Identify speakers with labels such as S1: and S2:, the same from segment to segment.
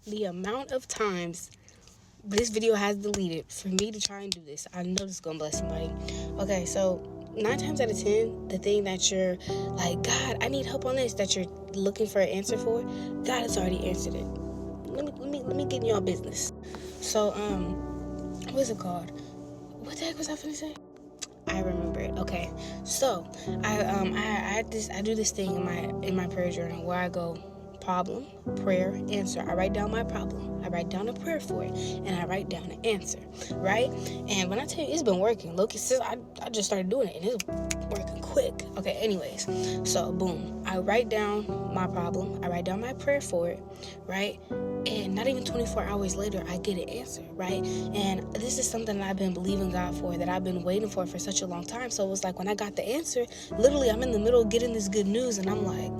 S1: the amount of times this video has deleted for me to try and do this. I know this is gonna bless somebody. Okay, so 9 times out of 10, the thing that you're like, God, I need help on this, that you're looking for an answer for, God has already answered it. Let me get in y'all business. So what's it called? What the heck was I finna say? I remember it. Okay, so I do this thing in my prayer journal where I go problem, prayer, answer. I write down my problem, I write down a prayer for it, and I write down an answer, right? And when I tell you, it's been working. Look, since I just started doing it, and it's working quick. Okay, anyways, so boom, I write down my problem, I write down my prayer for it, right? And not even 24 hours later, I get an answer, right? And this is something that I've been believing God for, that I've been waiting for such a long time. So it was like when I got the answer, literally I'm in the middle of getting this good news, and I'm like,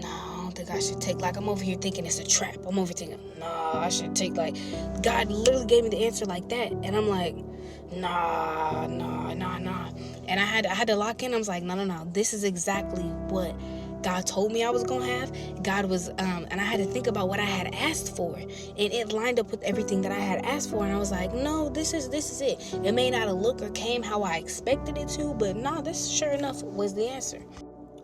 S1: no, I don't think I should take, like, I'm over here thinking it's a trap. I'm over thinking, no, I should take, like, God literally gave me the answer like that. And I'm like, nah. And I had to lock in. I was like, no. This is exactly what God told me I was going to have. God was, and I had to think about what I had asked for. And it lined up with everything that I had asked for. And I was like, no, this is it. It may not have looked or came how I expected it to, but no, this sure enough was the answer.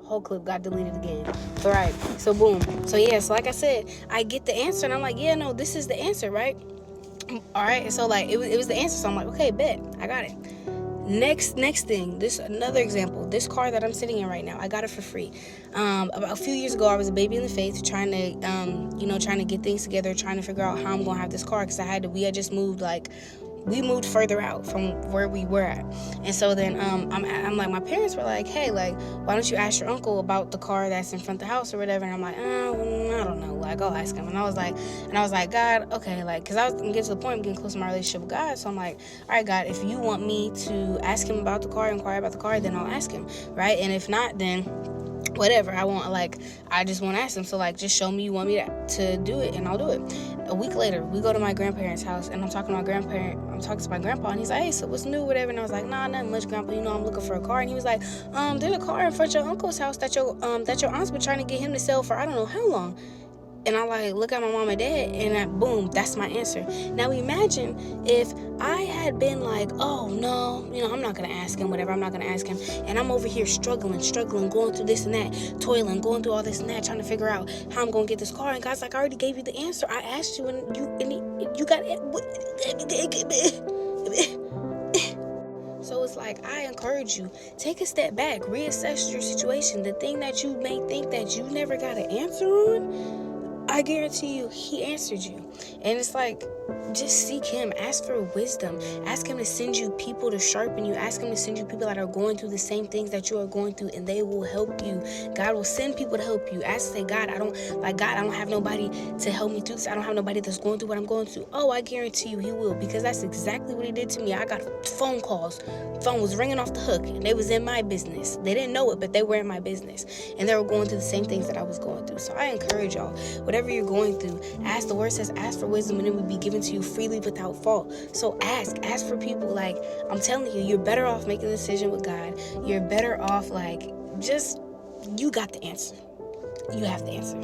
S1: Whole clip got deleted again. All right, so boom. So yeah, so like I said, I get the answer, and I'm like, yeah, no, this is the answer, right? All right, and so like it was the answer. So I'm like, okay, bet, I got it. Next thing, this another example. This car that I'm sitting in right now, I got it for free. About a few years ago, I was a baby in the faith, trying to get things together, trying to figure out how I'm gonna have this car, because we had just moved, like, we moved further out from where we were at. And so then I'm like, my parents were like, hey, like, why don't you ask your uncle about the car that's in front of the house or whatever? And I'm like, I don't know, like, I'll ask him. And I was like, God, okay, like, because I was getting to the point of getting close to my relationship with God. So I'm like, all right, God, if you want me to ask him about the car, inquire about the car, then I'll ask him, right? And if not, then whatever, I just want to ask him. So, like, just show me you want me to do it, and I'll do it. A week later, we go to my grandparents' house, and I'm talking to my grandpa, and he's like, hey, so what's new, whatever? And I was like, nah, nothing much, Grandpa, I'm looking for a car. And he was like, there's a car in front of your uncle's house that your aunt's been trying to get him to sell for I don't know how long. And I like look at my mom and dad, and boom, that's my answer. Now imagine if I had been like, oh no, I'm not gonna ask him, whatever, I'm not gonna ask him, and I'm over here struggling, going through this and that, toiling, going through all this and that, trying to figure out how I'm gonna get this car. And God's like, I already gave you the answer. I asked you, and you got it. So it's like, I encourage you, take a step back, reassess your situation. The thing that you may think that you never got an answer on, I guarantee you, he answered you. And it's like, just seek him, ask for wisdom, ask him to send you people to sharpen you, ask him to send you people that are going through the same things that you are going through, and they will help you. God will send people to help you. Ask, say, God, I don't have nobody to help me through this. I don't have nobody that's going through what I'm going through. Oh, I guarantee you he will, because that's exactly what he did to me. I got phone calls. Phone was ringing off the hook, and they was in my business. They didn't know it, but they were in my business, and they were going through the same things that I was going through. So I encourage y'all, whatever you're going through, ask. The word says, ask for wisdom, and it will be given to you freely without fault. So ask for people. Like, I'm telling you, you're better off making a decision with God. You're better off, like, just, you got the answer. You have the answer.